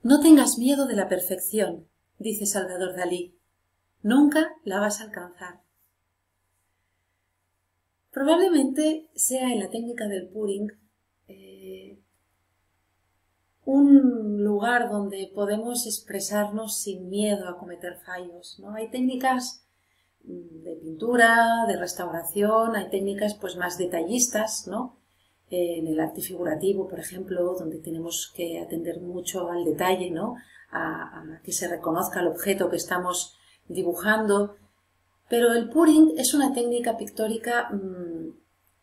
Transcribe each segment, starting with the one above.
No tengas miedo de la perfección, dice Salvador Dalí. Nunca la vas a alcanzar. Probablemente sea en la técnica del Puring un lugar donde podemos expresarnos sin miedo a cometer fallos, ¿no? Hay técnicas de pintura, de restauración, hay técnicas pues más detallistas, ¿no? En el arte figurativo, por ejemplo, donde tenemos que atender mucho al detalle, ¿no? A que se reconozca el objeto que estamos dibujando. Pero el Puring es una técnica pictórica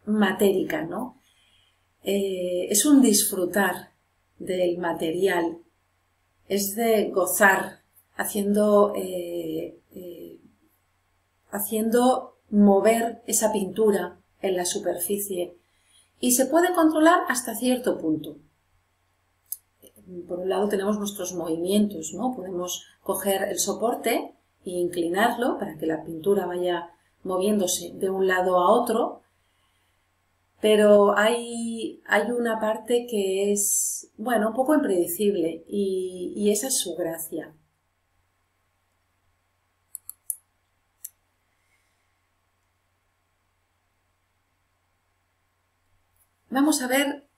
matérica, ¿no? Es un disfrutar del material, es de gozar haciendo mover esa pintura en la superficie y se puede controlar hasta cierto punto. Por un lado tenemos nuestros movimientos, ¿no? Podemos coger el soporte e inclinarlo para que la pintura vaya moviéndose de un lado a otro, pero hay una parte que es, bueno, un poco impredecible y esa es su gracia. Vamos a ver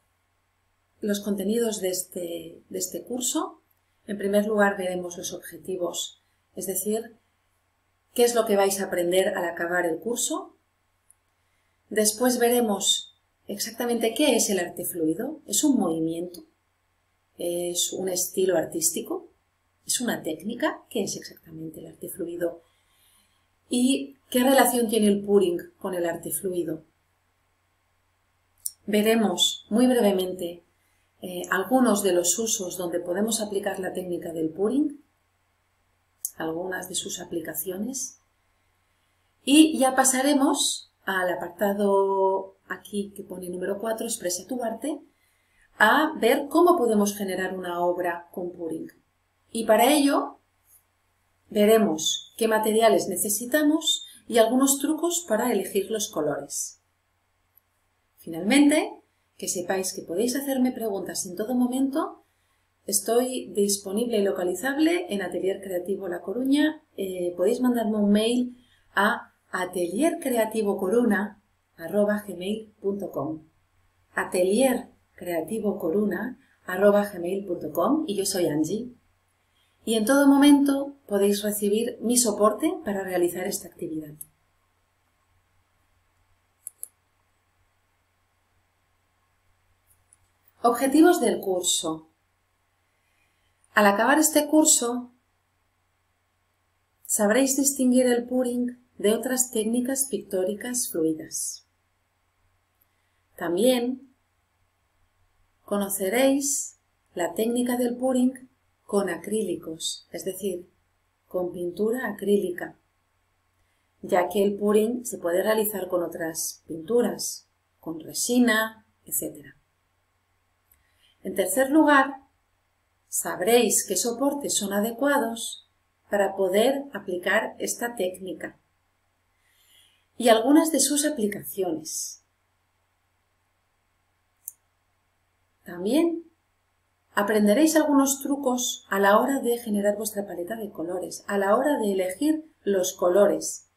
los contenidos de este curso. En primer lugar veremos los objetivos, es decir, qué es lo que vais a aprender al acabar el curso. Después veremos exactamente qué es el arte fluido. ¿Es un movimiento? ¿Es un estilo artístico? ¿Es una técnica? ¿Qué es exactamente el arte fluido? ¿Y qué relación tiene el Puring con el arte fluido? Veremos muy brevemente algunos de los usos donde podemos aplicar la técnica del Puring, algunas de sus aplicaciones, y ya pasaremos al apartado aquí que pone número 4, expresa tu arte, a ver cómo podemos generar una obra con Puring. Y para ello veremos qué materiales necesitamos y algunos trucos para elegir los colores. Finalmente, que sepáis que podéis hacerme preguntas en todo momento. Estoy disponible y localizable en Atelier Creativo La Coruña. Podéis mandarme un mail a ateliercreativocoruna@gmail.com ateliercreativocoruna@gmail.com y yo soy Angie. Y en todo momento podéis recibir mi soporte para realizar esta actividad. Objetivos del curso. Al acabar este curso, sabréis distinguir el Puring de otras técnicas pictóricas fluidas. También conoceréis la técnica del Puring con acrílicos, es decir, con pintura acrílica, ya que el Puring se puede realizar con otras pinturas, con resina, etc. En tercer lugar, sabréis qué soportes son adecuados para poder aplicar esta técnica y algunas de sus aplicaciones. También aprenderéis algunos trucos a la hora de generar vuestra paleta de colores, a la hora de elegir los colores.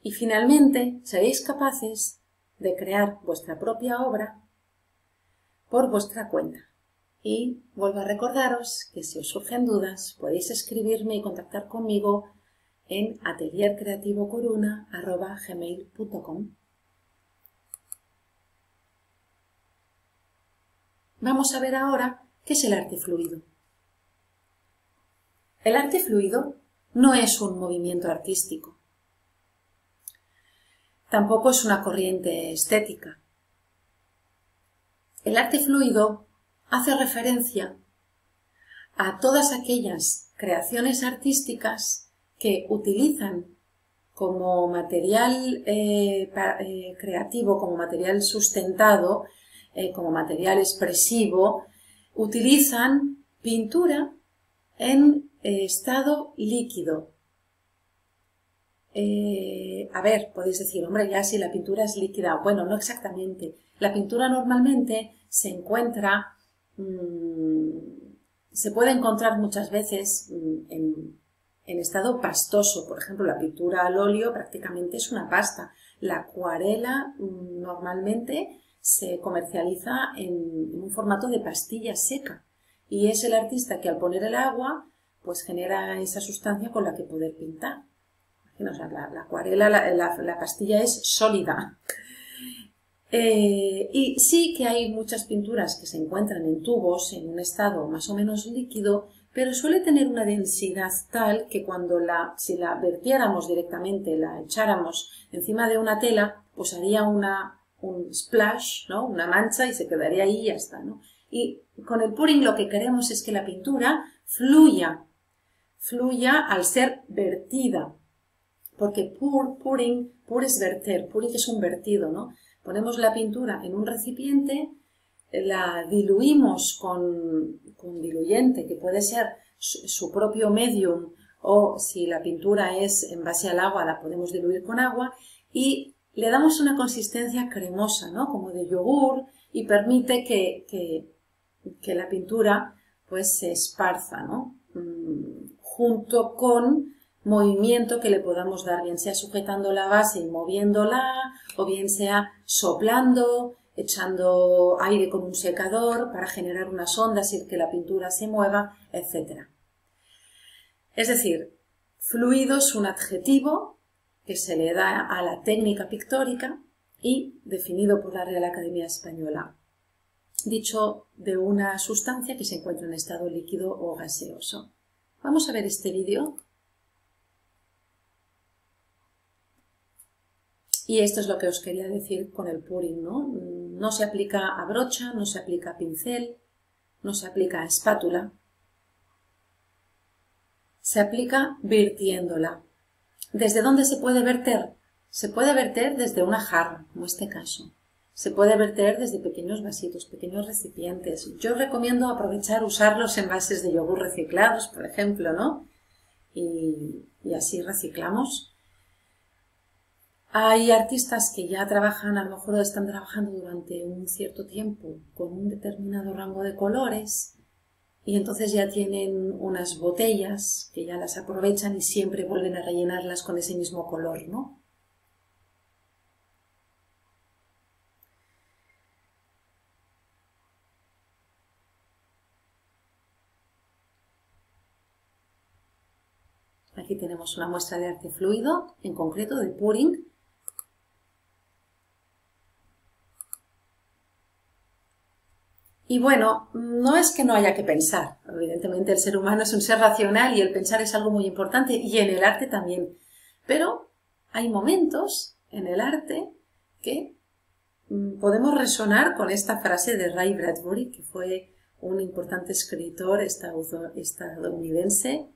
Y finalmente seréis capaces de crear vuestra propia obra por vuestra cuenta. Y vuelvo a recordaros que si os surgen dudas podéis escribirme y contactar conmigo en ateliercreativocoruna@gmail.com. Vamos a ver ahora qué es el arte fluido. El arte fluido no es un movimiento artístico. Tampoco es una corriente estética. El arte fluido hace referencia a todas aquellas creaciones artísticas que utilizan como material creativo, como material sustentado, como material expresivo, utilizan pintura en estado líquido. A ver, podéis decir, hombre, ya si la pintura es líquida. Bueno, no exactamente. La pintura normalmente se encuentra se puede encontrar muchas veces en estado pastoso. Por ejemplo, la pintura al óleo prácticamente es una pasta. La acuarela normalmente se comercializa en un formato de pastilla seca y es el artista que al poner el agua pues genera esa sustancia con la que poder pintar. O sea, la acuarela, la pastilla es sólida. Y sí que hay muchas pinturas que se encuentran en tubos en un estado más o menos líquido, pero suele tener una densidad tal que si la vertiéramos directamente, la echáramos encima de una tela, pues haría un splash, ¿no? Una mancha y se quedaría ahí y ya está, ¿no? Y con el pouring lo que queremos es que la pintura fluya al ser vertida, porque pour es verter, pouring es un vertido, ¿no? Ponemos la pintura en un recipiente, la diluimos con diluyente, que puede ser su propio medium, o si la pintura es en base al agua, la podemos diluir con agua, y le damos una consistencia cremosa, ¿no? Como de yogur, y permite que la pintura pues se esparza, ¿no? Junto con movimiento que le podamos dar, bien sea sujetando la base y moviéndola, o bien sea soplando, echando aire con un secador para generar unas ondas y que la pintura se mueva, etc. Es decir, fluido es un adjetivo que se le da a la técnica pictórica y definido por la Real Academia Española, dicho de una sustancia que se encuentra en estado líquido o gaseoso. Vamos a ver este vídeo. Y esto es lo que os quería decir con el pouring, ¿no? No se aplica a brocha, no se aplica a pincel, no se aplica a espátula. Se aplica virtiéndola. ¿Desde dónde se puede verter? Se puede verter desde una jarra, como este caso. Se puede verter desde pequeños vasitos, pequeños recipientes. Yo recomiendo aprovechar, usar los envases de yogur reciclados, por ejemplo, ¿no? Y así reciclamos. Hay artistas que ya trabajan, a lo mejor están trabajando durante un cierto tiempo con un determinado rango de colores y entonces ya tienen unas botellas que ya las aprovechan y siempre vuelven a rellenarlas con ese mismo color, ¿no? Aquí tenemos una muestra de arte fluido, en concreto de pouring. Y bueno, no es que no haya que pensar. Evidentemente el ser humano es un ser racional y el pensar es algo muy importante y en el arte también. Pero hay momentos en el arte que podemos resonar con esta frase de Ray Bradbury, que fue un importante escritor estadounidense,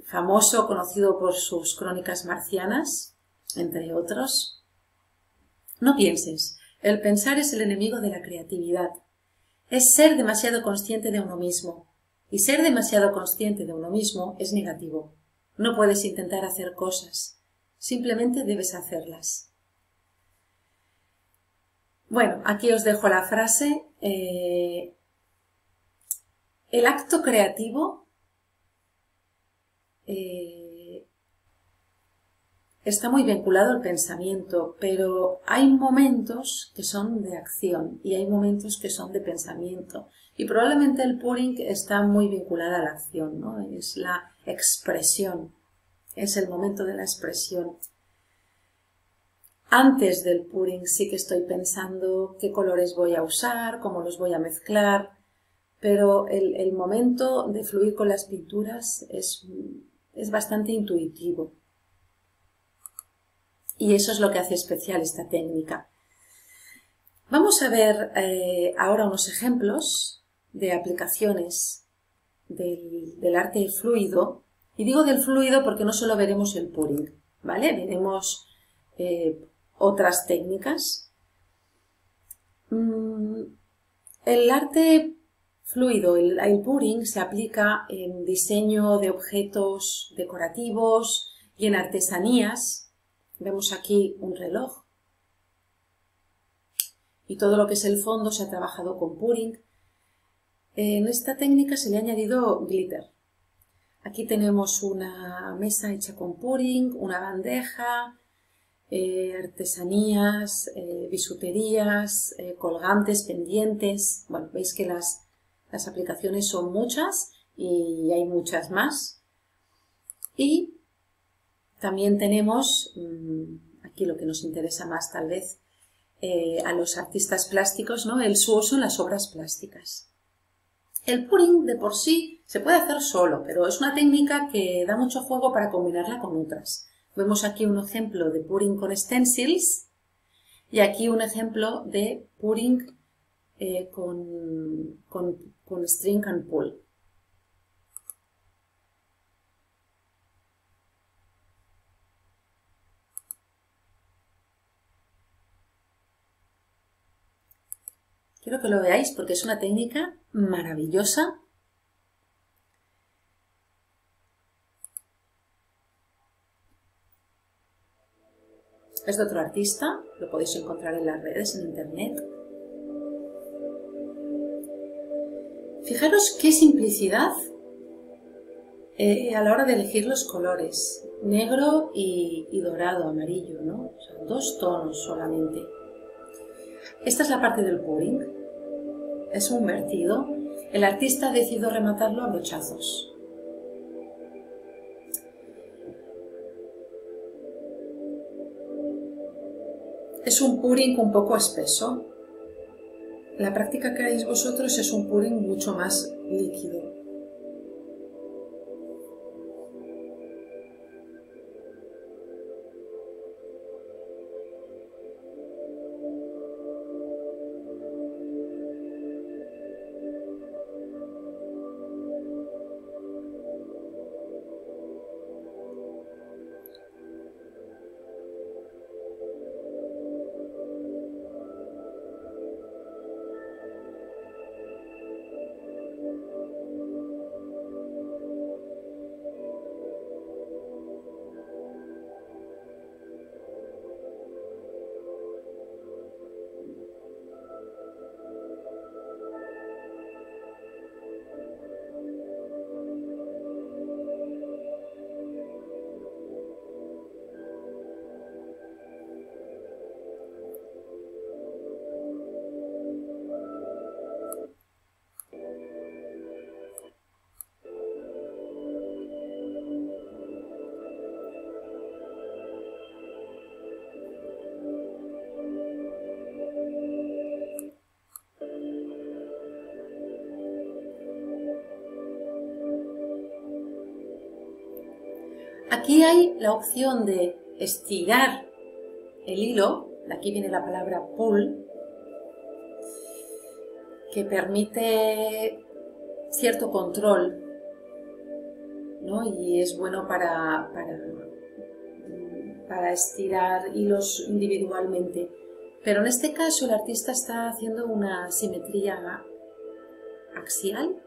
famoso, conocido por sus crónicas marcianas, entre otros. No pienses. El pensar es el enemigo de la creatividad. Es ser demasiado consciente de uno mismo. Y ser demasiado consciente de uno mismo es negativo. No puedes intentar hacer cosas. Simplemente debes hacerlas. Bueno, aquí os dejo la frase. El acto creativo está muy vinculado al pensamiento, pero hay momentos que son de acción y hay momentos que son de pensamiento. Y probablemente el pouring está muy vinculado a la acción, ¿no? Es la expresión, es el momento de la expresión. Antes del pouring sí que estoy pensando qué colores voy a usar, cómo los voy a mezclar, pero el momento de fluir con las pinturas es bastante intuitivo. Y eso es lo que hace especial esta técnica. Vamos a ver ahora unos ejemplos de aplicaciones del arte fluido. Y digo del fluido porque no solo veremos el pouring, ¿vale? Veremos otras técnicas. El arte fluido, el pouring, se aplica en diseño de objetos decorativos y en artesanías. Vemos aquí un reloj y todo lo que es el fondo se ha trabajado con puring. En esta técnica se le ha añadido glitter. Aquí tenemos una mesa hecha con puring, una bandeja, artesanías, bisuterías, colgantes, pendientes. Bueno, veis que las aplicaciones son muchas y hay muchas más. Y también tenemos, aquí lo que nos interesa más tal vez, a los artistas plásticos, ¿no? Su uso en las obras plásticas. El puring de por sí se puede hacer solo, pero es una técnica que da mucho juego para combinarla con otras. Vemos aquí un ejemplo de puring con stencils y aquí un ejemplo de puring con string and pull. Quiero que lo veáis porque es una técnica maravillosa. Es de otro artista, lo podéis encontrar en las redes, en internet. Fijaros qué simplicidad a la hora de elegir los colores, negro y dorado, amarillo, ¿no? O sea, 2 tonos solamente. Esta es la parte del puring. Es un vertido. El artista ha decidido rematarlo a brochazos. Es un puring un poco espeso. La práctica que haréis vosotros es un puring mucho más líquido. Aquí hay la opción de estirar el hilo, de aquí viene la palabra pull, que permite cierto control, ¿no? Y es bueno para estirar hilos individualmente. Pero en este caso el artista está haciendo una simetría axial.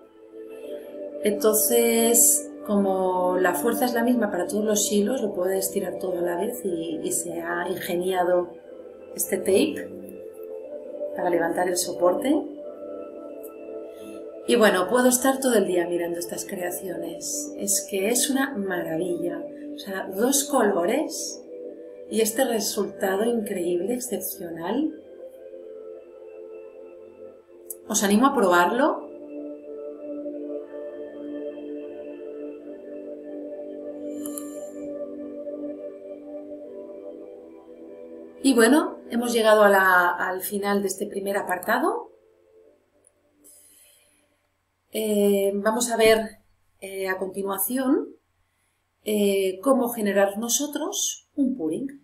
Entonces, como la fuerza es la misma para todos los hilos, lo puede estirar todo a la vez y se ha ingeniado este tape para levantar el soporte. Y bueno, puedo estar todo el día mirando estas creaciones. Es que es una maravilla. O sea, 2 colores y este resultado increíble, excepcional. Os animo a probarlo. Y bueno, hemos llegado al final de este primer apartado. Vamos a ver a continuación cómo generar nosotros un puring.